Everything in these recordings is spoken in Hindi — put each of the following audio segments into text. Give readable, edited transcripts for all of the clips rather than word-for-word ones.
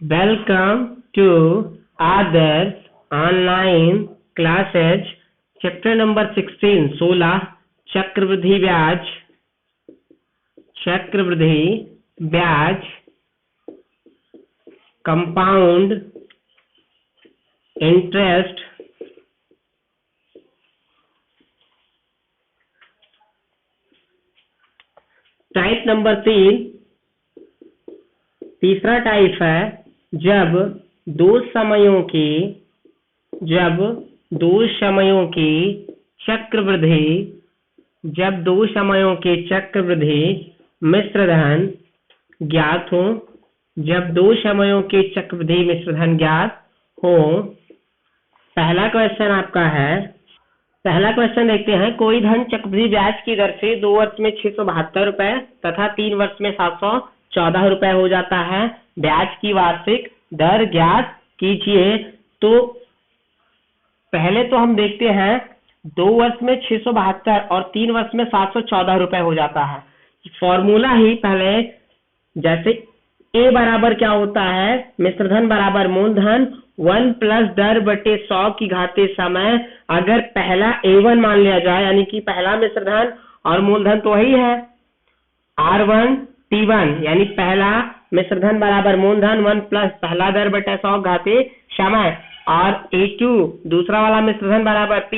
Welcome to Adarsh Online Classes, Chapter number 16, 16 चक्रवृद्धि ब्याज, कंपाउंड इंटरेस्ट, टाइप नंबर 3, तीसरा टाइप है जब दो समयों की चक्रवृद्धि मिश्रधन ज्ञात हो। पहला क्वेश्चन देखते हैं। कोई धन चक्रवृद्धि ब्याज की दर से 2 वर्ष में 672 रुपए तथा 3 वर्ष में 714 रुपए हो जाता है। ब्याज की वार्षिक दर ज्ञात कीजिए। तो पहले तो हम देखते हैं 2 वर्ष में 672 और 3 वर्ष में 714 रुपए हो जाता है। फॉर्मूला ही पहले जैसे ए बराबर क्या होता है, मिश्रधन बराबर मूलधन 1 प्लस दर बटे 100 की घाते समय। अगर पहला A1 मान लिया जाए यानी कि पहला मिश्रधन और मूलधन तो वही है R1 T1 यानी पहला मिश्रधन बराबर मूलधन 1 प्लस पहला दर बटे 100 घाते समय, और A2 दूसरा वाला मिश्रधन बराबर P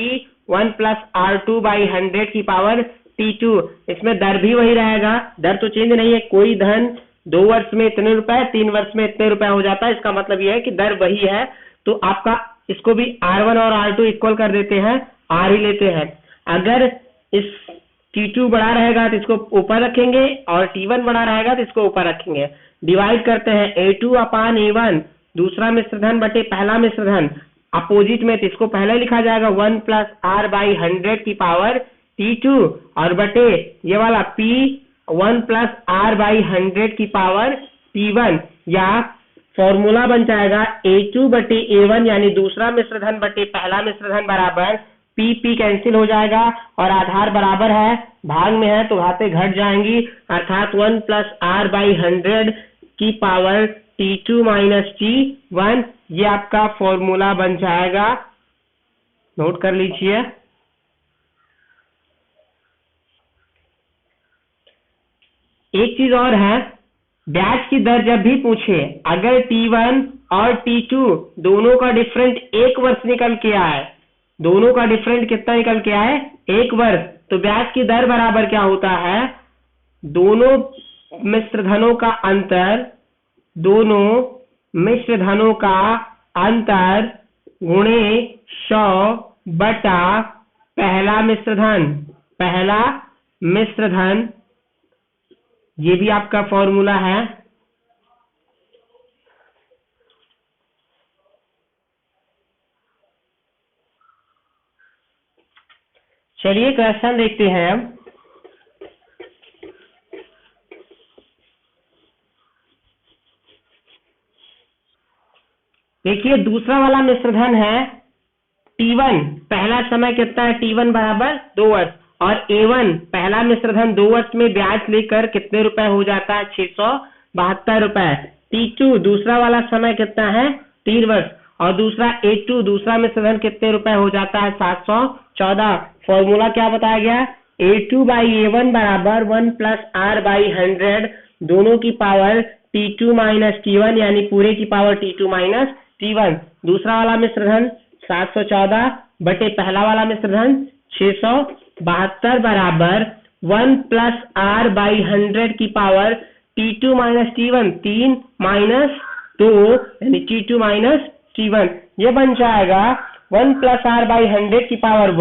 1 प्लस R2 बाई 100 की पावर T2। इसमें दर भी वही रहेगा, दर तो चेंज नहीं है। कोई धन 2 वर्ष में इतने रुपए 3 वर्ष में इतने रुपए हो जाता है। इसका मतलब यह है कि दर वही है। तो आपका इसको भी R1 और R2 इक्वल कर देते हैं, R ही लेते हैं। अगर इस T2 बड़ा रहेगा तो इसको ऊपर रखेंगे और T1 बड़ा रहेगा तो इसको ऊपर रखेंगे। डिवाइड करते हैं A2 अपान A1 दूसरा मिश्रधन बटे पहला मिश्रधन, अपोजिट में तो इसको पहले लिखा जाएगा 1 प्लस R बाई 100 की पावर T2 और बटे ये वाला P 1 प्लस R बाई 100 की पावर T1, या फॉर्मूला बन जाएगा A2 बटे A1 यानी दूसरा मिश्रधन बटे पहला मिश्रधन बराबर P कैंसिल हो जाएगा और आधार बराबर है, भाग में है तो घाते घट जाएंगी, अर्थात 1 प्लस R बाई 100 की पावर T2 माइनस T1। ये आपका फॉर्मूला बन जाएगा, नोट कर लीजिए। एक चीज और है, ब्याज की दर जब भी पूछे अगर T1 और T2 दोनों का डिफरेंट 1 वर्ष निकल के आए, दोनों का डिफरेंट कितना निकल के आए 1 वर्ष, तो ब्याज की दर बराबर क्या होता है, दोनों मिश्रधनों का अंतर गुणे 100 बटा पहला मिश्रधन। ये भी आपका फॉर्मूला है। चलिए क्वेश्चन देखते हैं। देखिए दूसरा वाला मिश्रधन है T1, पहला समय कितना है, T1 बराबर 2 वर्ष, और A1 पहला मिश्रधन 2 वर्ष में ब्याज लेकर कितने रुपए हो जाता है 672 रुपए। T2 दूसरा वाला समय कितना है 3 वर्ष, और दूसरा A2 दूसरा मिश्रधन कितने रुपए हो जाता है 714। फॉर्मूला क्या बताया गया, A2 बाई A1 बराबर 1 प्लस R बाई 100 दोनों की पावर T2 माइनस T1 यानी पूरे की पावर T2 माइनस T1। दूसरा वाला मिश्रधन 714 बटे पहला वाला मिश्रधन 672 बराबर 1 प्लस R बाई 100 की power T2 minus T1, 3 minus 2 यानी T2 माइनस T1। ये बन जाएगा 1 प्लस R बाई 100 की पावर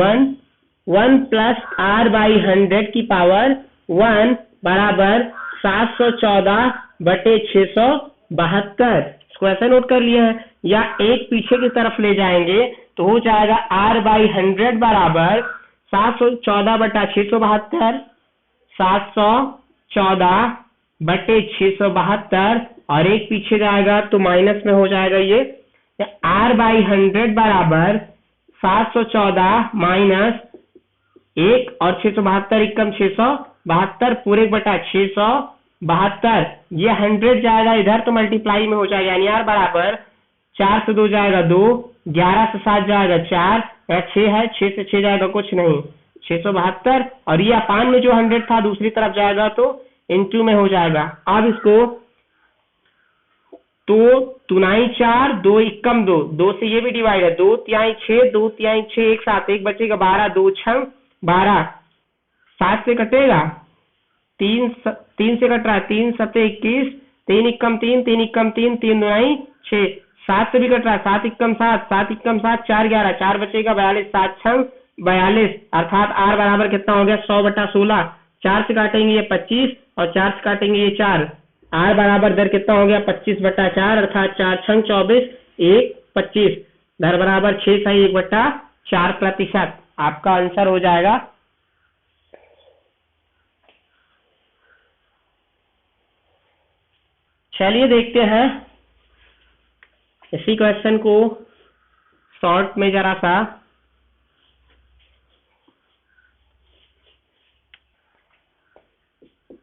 1 प्लस R बाई 100 की पावर 1 बराबर 714 बटे 672। इसको ऐसे नोट कर लिया है, या एक पीछे की तरफ ले जाएंगे तो हो जाएगा R बाई 100 बराबर 714 बटा 672, 714 बटे 672, और एक पीछे जाएगा तो माइनस में हो जाएगा। ये R बाई 100 बराबर 714 माइनस 1 और 672 एक कम 672 पूरे बटा 600 72, ये 100 जाएगा इधर तो मल्टीप्लाई में हो जाएगा, यानी R बराबर 4 से 2 जाएगा 2, 11 से 7 जाएगा 4, 6 है, 6 से 6 जाएगा कुछ नहीं, 672, और ये अपान में जो 100 था दूसरी तरफ जाएगा तो इनटू में हो जाएगा। अब इसको तो 2 4, 2 एकम 2, 2 से ये भी डिवाइड है, 2 तिहाई 6, 2 तिहाई 6, एक साथ एक बचेगा 12, 2 6 12, 7 से कटेगा, 3 से कट रहा है, 3 7 21, 3 एकम 3, 3 एकम 3, 3 2 6, 7 से भी कट रहा है, 7 एकम 7, 7 एकम 7, 4 11, 4 बचेगा 42, 7 6 42, अर्थात R बराबर कितना हो गया 100/16, 4 से काटेंगे ये 25 और 4 से काटेंगे ये 4, R बराबर दर कितना हो गया 25/4, अर्थात 4 6 24, 1 25, दर बराबर 6 सही 1/4%, आपका आंसर हो जाएगा। चलिए देखते हैं इसी क्वेश्चन को शॉर्ट में जरा सा।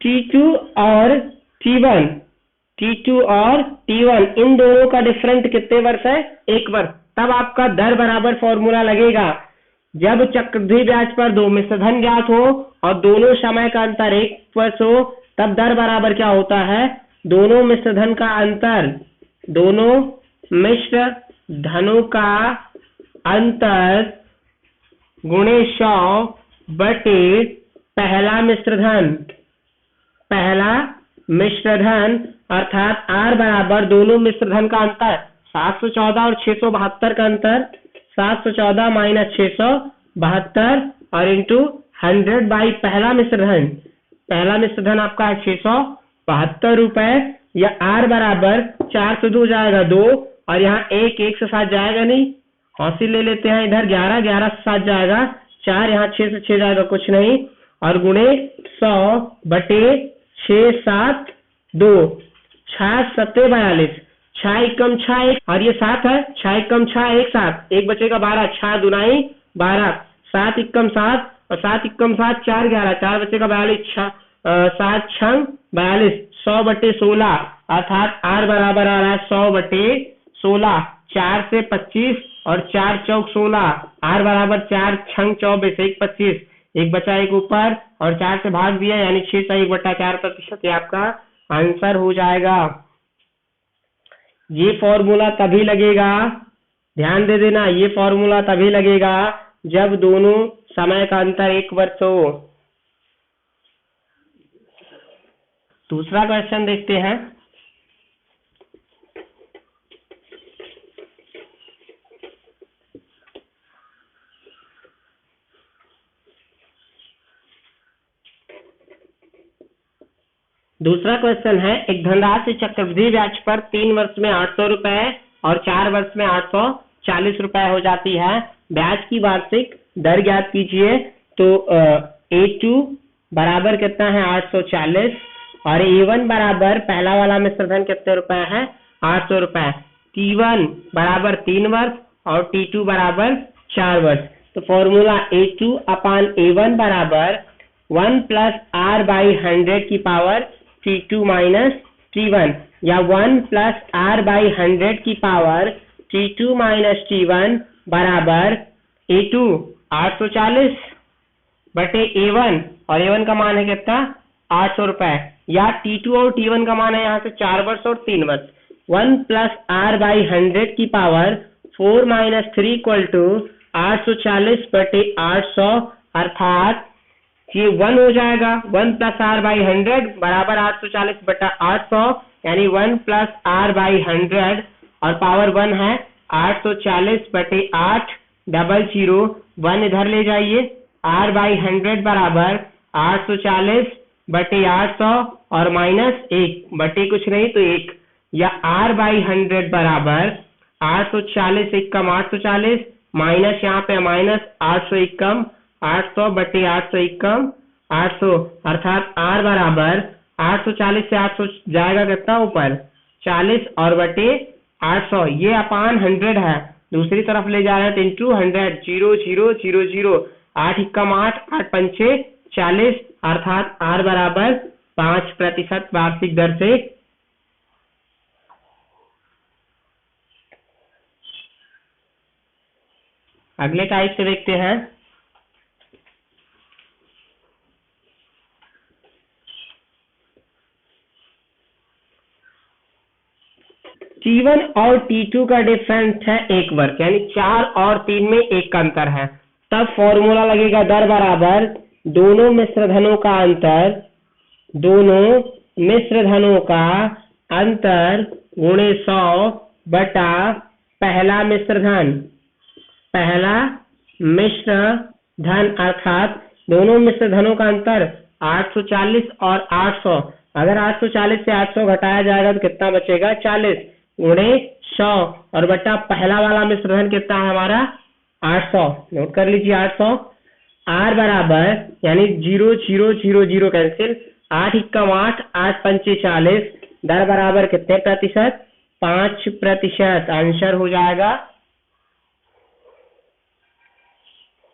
T2 और T1, T2 और T1 इन दोनों का डिफरेंट कितने वर्ष है, 1 वर्ष। तब आपका दर बराबर फॉर्मूला लगेगा, जब चक्रवृद्धि ब्याज पर दो मिश्रधन ज्ञात हो और दोनों समय का अंतर 1 वर्ष हो, तब दर बराबर क्या होता है, दोनों मिश्रधन का अंतर, दोनों मिश्र धनों का अंतर गुणे 100 बटे पहला मिश्रधन, अर्थात R बराबर दोनों मिश्रधन का अंतर 714 और 672 का अंतर, 714 माइनस 672 और इंटू 100 बाई पहला मिश्रधन आपका है 672 रुपए, या R बराबर 4 से 2 जाएगा 2, और यहाँ 1 से 7 जाएगा नहीं, हौसी ले लेते हैं इधर 11 से 7 जाएगा 4, यहाँ 6 से 6 जाएगा कुछ नहीं, और गुणे 100 बटे 6 7 2, 6 7 42, 6 एकम 6 1, और ये 7 है, 6 एकम 6 एक साथ, एक बचेगा 12, 6 दुनाई 12, 7 एकम 7 और 7 एकम 7, 4 11, 4 बचेगा 42, 7 6 42, 100/16, अर्थात R बराबर आ रहा है 100/16, 4 से 25 और 4 चौक 16, R बराबर 4 6 24, 1 25, एक बचा एक ऊपर और 4 से भाग दिया, यानी 6 से 1/4%, ये आपका आंसर हो जाएगा। ये फॉर्मूला तभी लगेगा, ध्यान दे देना, ये फॉर्मूला तभी लगेगा जब दोनों समय का अंतर 1 वर्ष हो। दूसरा क्वेश्चन देखते हैं। दूसरा क्वेश्चन है, एक धनराशि चक्रवृद्धि ब्याज पर 3 वर्ष में 800 रुपए और 4 वर्ष में 840 रुपए हो जाती है, ब्याज की वार्षिक दर ज्ञात कीजिए। तो A2 बराबर कितना है 840, और A1 बराबर पहला वाला मिश्रधन कितने रुपए है 800 रुपए, T1 बराबर 3 वर्ष और T2 बराबर 4 वर्ष। तो फॉर्मूला A2 अपान A1 बराबर 1 प्लस R बाई 100 की पावर T2 माइनस T1, या 1 प्लस R बाई 100 की पावर T2 माइनस T1 बराबर A2 840 बटे A1, और A1 का मान है कितना 800 रुपए, या T2 और T1 का मान है यहाँ से 4 वर्ष और 3 वर्ष। 1 प्लस R बाई 100 की पावर 4 माइनस 3 इक्वल टू 840 बटे 800, अर्थात ये 1 हो जाएगा, 1 प्लस R बाई 100 बराबर 840 बटा 800, यानी 1 प्लस R बाई 100 और पावर 1 है 840 बटे 8, 00 1 इधर ले जाइए, R बाई 100 बराबर 840 बटे 800 और माइनस 1 बटे कुछ नहीं तो 1, या R बाई 100 बराबर 840 1 कम 840 माइनस यहाँ पे माइनस 800 1 कम 800 बटे 800 1 कम 800, अर्थात R बराबर 840 से 800 जाएगा कितना ऊपर 40 और बटे 800, ये अपान 100 है, दूसरी तरफ ले जा रहे हैं तो इंटू 100, 0 0 0 0, 8 1 कम 8 8 पंचे 40, अर्थात R बराबर 5% वार्षिक दर से। अगले टाइप से देखते हैं। T1 और T2 का डिफरेंस है 1 वर्ष, यानी 4 और 3 में 1 का अंतर है। तब फॉर्मूला लगेगा दर बराबर दोनों मिश्रधनों का अंतर, दोनों मिश्रधनों का अंतर गुणे 100 बटा पहला मिश्रधन। पहला मिश्रधन अर्थात दोनों मिश्रधनों का अंतर 840 और 800। अगर 840 से 800 घटाया जाएगा तो कितना बचेगा? 40 गुणे 100 और बटा पहला वाला मिश्रधन कितना है हमारा? 800। नोट कर लीजिए 800। आर बराबर यानी 0 0 0 0 कैंसिल, 8 एकम 8, 8 पंचे 40, दर बराबर कितने प्रतिशत? 5%। आंसर हो जाएगा।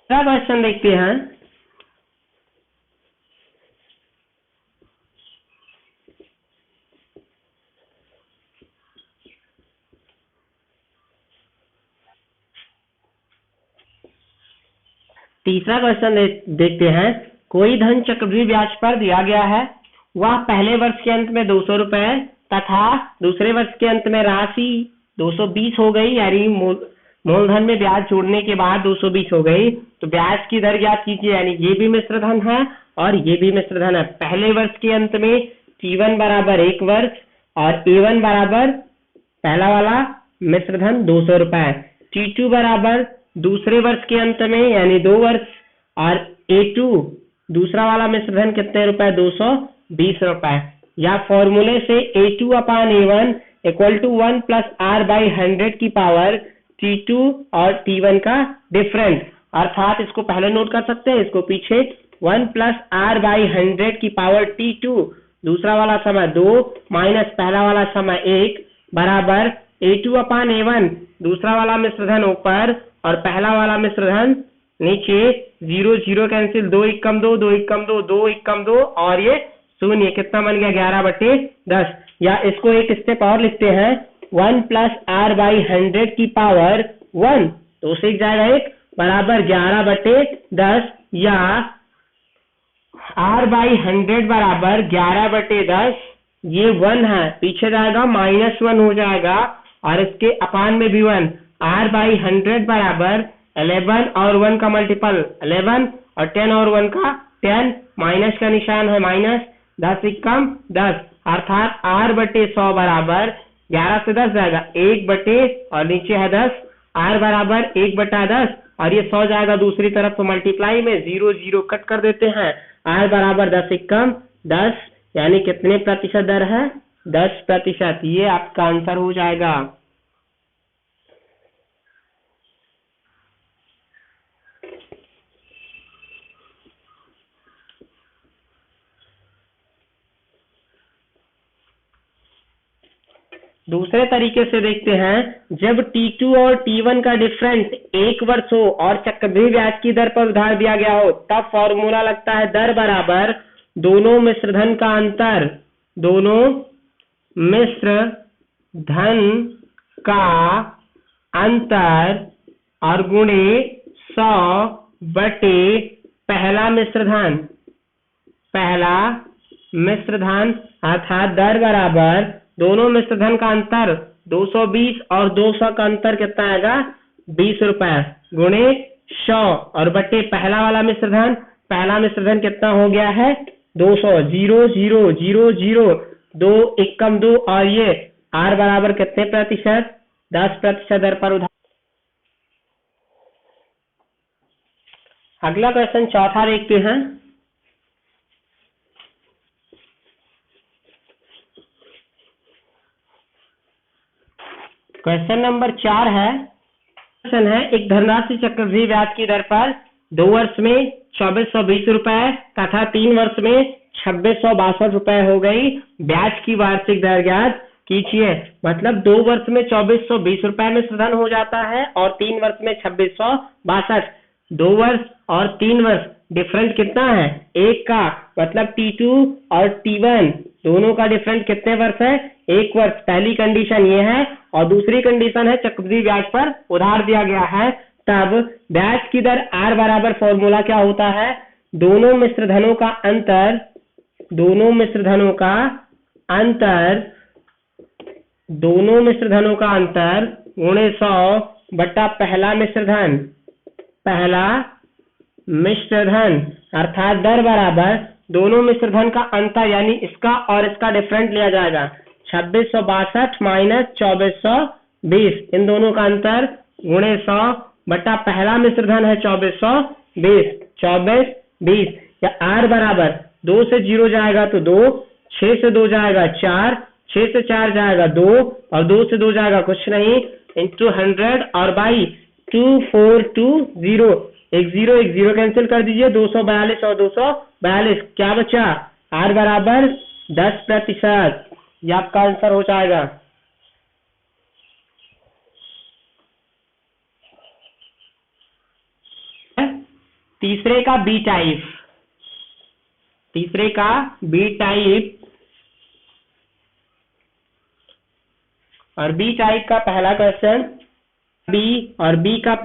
अगला क्वेश्चन देखते हैं। तीसरा क्वेश्चन देखते हैं। कोई धन चक्रवृद्धि ब्याज पर दिया गया है, वह पहले वर्ष के अंत में 200 रुपए तथा दूसरे वर्ष के अंत में राशि 220 हो गई, यानी मूलधन में ब्याज जोड़ने के बाद 220 हो गई। तो ब्याज की दर ज्ञात कीजिए, यानी ये भी मिश्रधन है और ये भी मिश्रधन है। पहले वर्ष के अंत में T1 बराबर 1 वर्ष और A1 बराबर पहला वाला मिश्रधन 200 रुपए, T2 बराबर दूसरे वर्ष के अंत में यानी 2 वर्ष और A2 दूसरा वाला मिश्रधन कितने रुपए? 220 रुपए। या फॉर्मूले से A2 upon A1 equal to 1 plus R by 100 की पावर T2 और T1 का डिफरेंस, अर्थात इसको पहले नोट कर सकते हैं, इसको पीछे 1 प्लस R बाई 100 की पावर T2 दूसरा वाला समय 2 माइनस पहला वाला समय 1 बराबर A2 अपान A1 दूसरा वाला मिश्रधन ऊपर और पहला वाला मिश्रधन नीचे, 0 0 कैंसिल, 2 एकम 2, 2 एकम 2, 2 एकम 2 और ये शून्य, कितना बन गया? 11/10। या इसको एक स्टेप और लिखते हैं, 1 प्लस R बाई 100 की पावर 1, तो उसे जाएगा 1 बराबर 11/10, या R बाई 100 बराबर 11/10, ये 1 है, पीछे जाएगा -1 हो जाएगा और इसके अपान में भी 1। R बाई 100 बराबर 11 और 1 का मल्टीपल 11 और 10 और 1 का 10, माइनस का निशान है माइनस, 10 एकम 10, अर्थात R/100 बराबर 11 से 10 जाएगा 1 और नीचे है 10, R बराबर 1/10 और ये 100 जाएगा दूसरी तरफ, तो मल्टीप्लाई में 0 0 कट कर देते हैं। R बराबर 10 एकम 10, यानी कितने प्रतिशत दर है? 10%। ये आपका आंसर हो जाएगा। दूसरे तरीके से देखते हैं। जब T2 और T1 का डिफरेंस 1 वर्ष हो और चक्रवृद्धि ब्याज की दर पर उधार दिया गया हो, तब फॉर्मूला लगता है दर बराबर दोनों मिश्रधन का अंतर, दोनों मिश्रधन का अंतर और गुणे 100 बटे पहला मिश्रधन अर्थात दर बराबर दोनों मिश्रधन का अंतर 220 और 200 का अंतर कितना आएगा? 20 रुपए गुणे 100 और बटे पहला वाला मिश्रधन कितना हो गया है? 200। 0 0 0 0 2 एकम 2 और ये R बराबर कितने प्रतिशत? 10% दर पर उधार। अगला क्वेश्चन चौथा देखते हैं। क्वेश्चन नंबर 4 है। क्वेश्चन है, एक धनराशि चक्रवृद्धि ब्याज की दर पर 2 वर्ष में 2420 रुपए तथा 3 वर्ष में 2662 रुपए हो गई। ब्याज की वार्षिक दर ज्ञात कीजिए। मतलब 2 वर्ष में 2420 रुपए में मिश्रधन हो जाता है और 3 वर्ष में 2662। 2 वर्ष और 3 वर्ष डिफरेंस कितना है? 1 का, मतलब T2 और T1 दोनों का डिफरेंस कितने वर्ष है? 1 वर्ष। पहली कंडीशन ये है, और दूसरी कंडीशन है चक्रवृद्धि ब्याज पर उधार दिया गया है। तब ब्याज की दर R बराबर फॉर्मूला क्या होता है? दोनों मिश्रधनों का अंतर गुणे 100 बटा पहला मिश्रधन अर्थात दर बराबर दोनों मिश्रधन का अंतर, यानी इसका और इसका डिफरेंट लिया जाएगा। 2662 माइनस 2420, इन दोनों का अंतर गुणे 100 बटा पहला मिश्रधन है 2420 या R बराबर 2 से 0 जाएगा तो 2, 6 से 2 जाएगा 4, 6 से 4 जाएगा 2 और 2 से 2 जाएगा कुछ नहीं, इंटू 100 और बाई 2420, एक जीरो कैंसिल कर दीजिए, 242 और 242, क्या बचा? R बराबर 10%। ये आपका आंसर हो जाएगा। तीसरे का बी टाइप और बी टाइप का पहला क्वेश्चन, बी का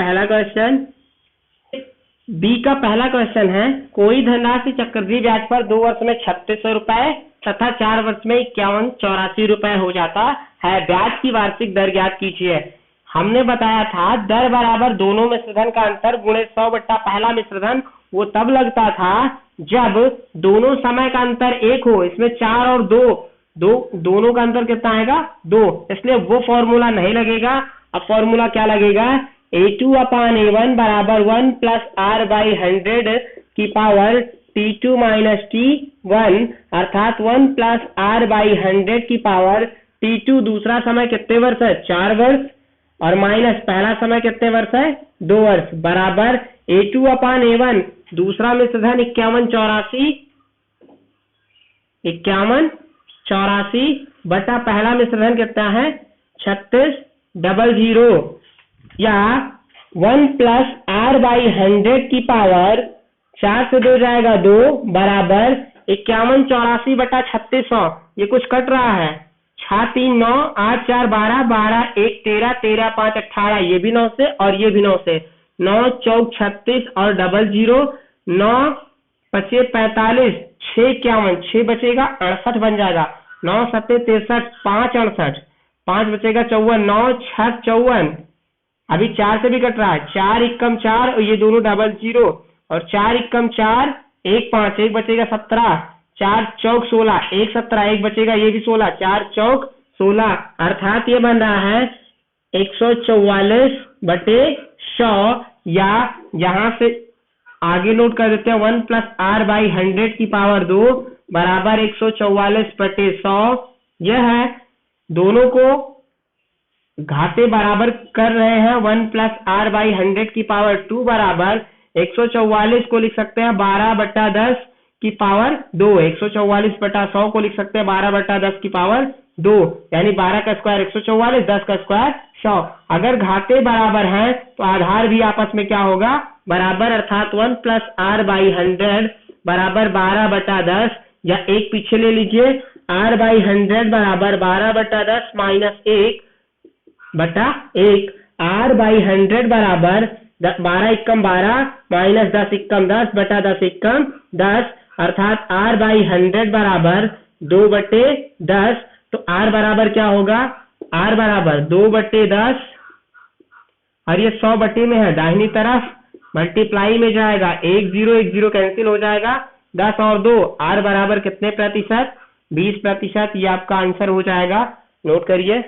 पहला क्वेश्चन है, कोई धनराशि चक्रवृद्धि ब्याज पर 2 वर्ष में 3600 रुपए तथा 4 वर्ष में 5184 रुपए हो जाता है। ब्याज की वार्षिक दर ज्ञात कीजिए। हमने बताया था दर बराबर दोनों मिश्रधन का अंतर गुणे 100 बट्टा पहला मिश्रधन, वो तब लगता था जब दोनों समय का अंतर 1 हो। इसमें 4 और 2 दोनों का अंतर कितना आएगा? 2, इसलिए वो फॉर्मूला नहीं लगेगा। अब फॉर्मूला क्या लगेगा? A2/A1 बराबर 1 प्लस R बाई 100 की पावर T2 माइनस T1 अर्थात 1 प्लस R बाई 100 की पावर T2 दूसरा समय कितने वर्ष है? 4 वर्ष, और माइनस पहला समय कितने वर्ष है? 2 वर्ष, बराबर A2/A1 दूसरा मिश्रधन 5184 बटा पहला मिश्रधन कितना है? 3600 या 1 प्लस R बाई 100 की पावर 4 से 2 जाएगा 2 बराबर 5184 बटा 3600। ये कुछ कट रहा है, 6 3 9 8 4 12 12 1 13 13 5 18, ये भी 9 से और ये भी 9 से, 9 4 36 और 00, 9 5 45, 6 51, 6 बचेगा 68 बन जाएगा, 9 7 63, 5 68, 5 बचेगा 54, 9 6 54, अभी 4 से भी कट रहा है, 4 एकम 4 और ये दोनों 00 और 4 एकम 4 1 5, 1 बचेगा 17, 4 चौक 16, 1 17, 1 बचेगा ये भी 16, 4 चौक 16, अर्थात ये बन रहा है 144 बटे 100, या यहाँ से आगे नोट कर देते हैं 1 प्लस R बाई 100 की पावर 2 बराबर 144 बटे 100। यह है, दोनों को घाते बराबर कर रहे हैं, 1 प्लस R बाई 100 की पावर 2 बराबर 144 को लिख सकते हैं 12 बटा 10 की पावर 2, 144 बटा 100 को लिख सकते हैं 12 बटा 10 की पावर 2, यानी 12 का स्क्वायर 144, 10 का स्क्वायर 100। अगर घाते बराबर हैं तो आधार भी आपस में क्या होगा? बराबर, अर्थात 1 प्लस R बाई 100 बराबर 12 बटा 10, या एक पीछे ले लीजिए, R बाई 100 बराबर 12 बटा 10 माइनस 1 बटा 1, R बाई 100 बराबर 12 एकम 12 माइनस 10 एकम 10 बटा 10 एकम 10, अर्थात R बाई 100 बराबर 2 बटे 10। तो R बराबर क्या होगा? R बराबर 2 बटे 10, और ये 100 बटे में है, दाहिनी तरफ मल्टीप्लाई में जाएगा, 1 0 कैंसिल हो जाएगा, 10 और 2, R बराबर कितने प्रतिशत? 20%। ये आपका आंसर हो जाएगा, नोट करिए।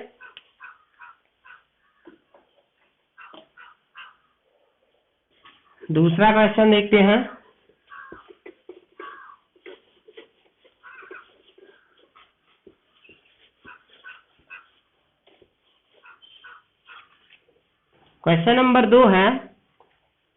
दूसरा क्वेश्चन देखते हैं। क्वेश्चन नंबर 2 है,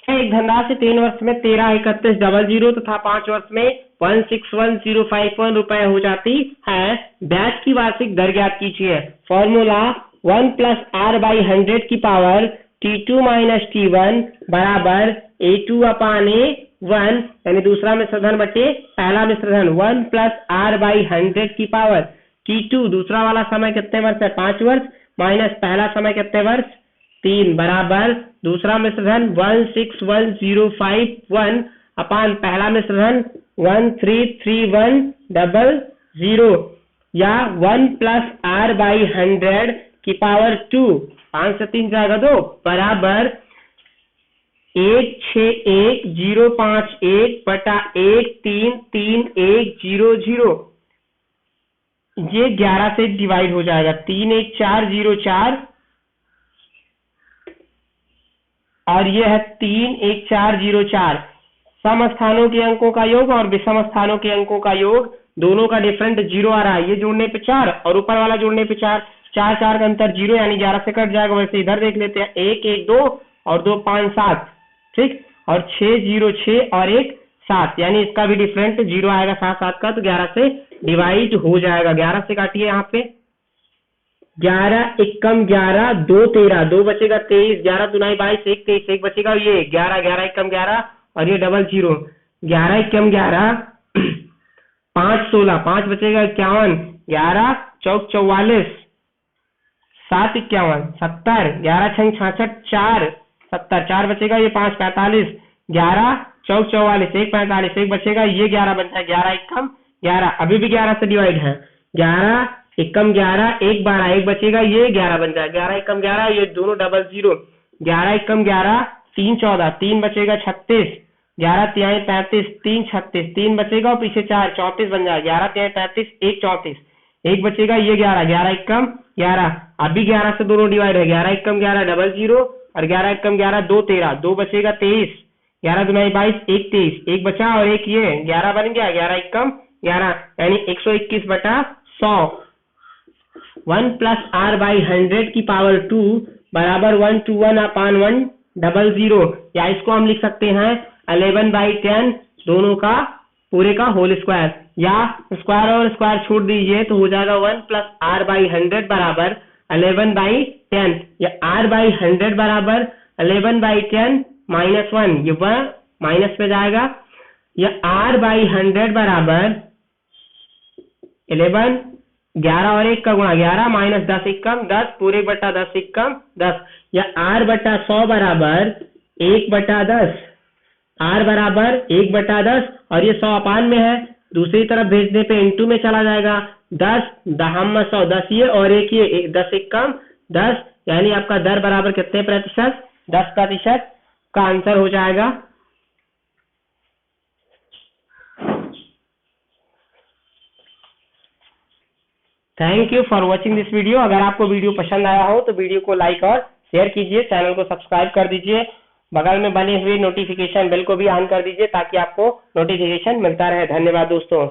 एक धनराशि 3 वर्ष में 133100 तथा 5 वर्ष में 161051 रुपए हो जाती है। ब्याज की वार्षिक दर ज्ञात कीजिए। फॉर्मूला 1 प्लस R बाई 100 की पावर T2 माइनस T1 बराबर A2/A 1 यानी दूसरा मिश्र धन बटे पहला मिश्र धन 1 प्लस r/100 की पावर t2 दूसरा वाला समय कितने वर्ष है 5 वर्ष माइनस पहला समय कितने वर्ष 3 बराबर दूसरा मिश्र धन 161,051 अपान पहला मिश्र धन 133100 या 1 प्लस r/100 की पावर 2 5 से 3 जाएगा 2 बराबर 161,051 बटा 133,100 ये 11 से डिवाइड हो जाएगा 31404 और ये है 31404 सम स्थानों के अंकों का योग और विषम स्थानों के अंकों का योग दोनों का डिफरेंट 0 आ रहा है। ये जोड़ने पे 4 और ऊपर वाला जोड़ने पे 4 4 4 का अंतर 0 यानी 11 से कट जाएगा। वैसे इधर देख लेते हैं 1 1 2 और 2 5 7 ठीक और 6 0 6 और 1 7 यानी इसका भी डिफरेंट 0 आएगा 7 7 का तो 11 से डिवाइड हो जाएगा। 11 से काटिए यहाँ पे 11 एकम 11 2 13 2 बचेगा 23 11 दुनाई 22 1 23 1 बचेगा ये 11 11 एकम 11 और ये डबल 0 11 एकम 11 5 16 5 बचेगा 51 11 चौक 44 7 51 70 11 छंग 66 4 70 4 बचेगा ये 5 45 11 चौक 44 1 45 1 बचेगा ये 11 बनता है 11 एकम 11 अभी भी 11 से डिवाइड है 11 एकम 11 1 12 1 बचेगा ये 11 बन जाएगा 11 एकम 11 ये दोनों डबल 0 11 एकम 11 3 14 3 बचेगा 36 11 तिहाई 35 3 36 3 बचेगा और पीछे 4 34 बन जाएगा 11 तिहाई 35 1 34 1 बचेगा ये 11 11 एकम 11 अभी 11 से दोनों डिवाइड है 11 एकम 11 डबल 0 और 11 एकम 11 2 13 2 बचेगा 23 11 दुनाई 22 1 23 1 बचा और एक ये 11 बन गया 11 एकम 11 यानी 121 बटा 100 1 प्लस r/100 की पावर 2 बराबर 121 अपान 100 या इसको हम लिख सकते हैं 11/10 दोनों का पूरे का होल स्क्वायर या स्क्वायर और स्क्वायर छोड़ दीजिए तो हो जाएगा 1 प्लस r/100 बराबर 11/10 या r/100 बराबर 11/10 माइनस 1 ये वह माइनस में जाएगा या r/100 बराबर 11 11 और 1 का गुणा 11 माइनस 10 एकम 10 पूरे बटा 10 एकम 10 या r बटा 100 बराबर 1 बटा 10 r बराबर 1 बटा 10 और ये 100 अपान में है दूसरी तरफ भेजने पे इनटू में चला जाएगा 10 दहम 100 10 ये और एक ये 10 एकम 10 यानी आपका दर बराबर कितने प्रतिशत 10% का आंसर हो जाएगा। Thank you for watching this video. अगर आपको वीडियो पसंद आया हो तो वीडियो को लाइक और शेयर कीजिए, चैनल को सब्सक्राइब कर दीजिए, बगल में बने हुए नोटिफिकेशन बेल को भी ऑन कर दीजिए ताकि आपको नोटिफिकेशन मिलता रहे। धन्यवाद दोस्तों।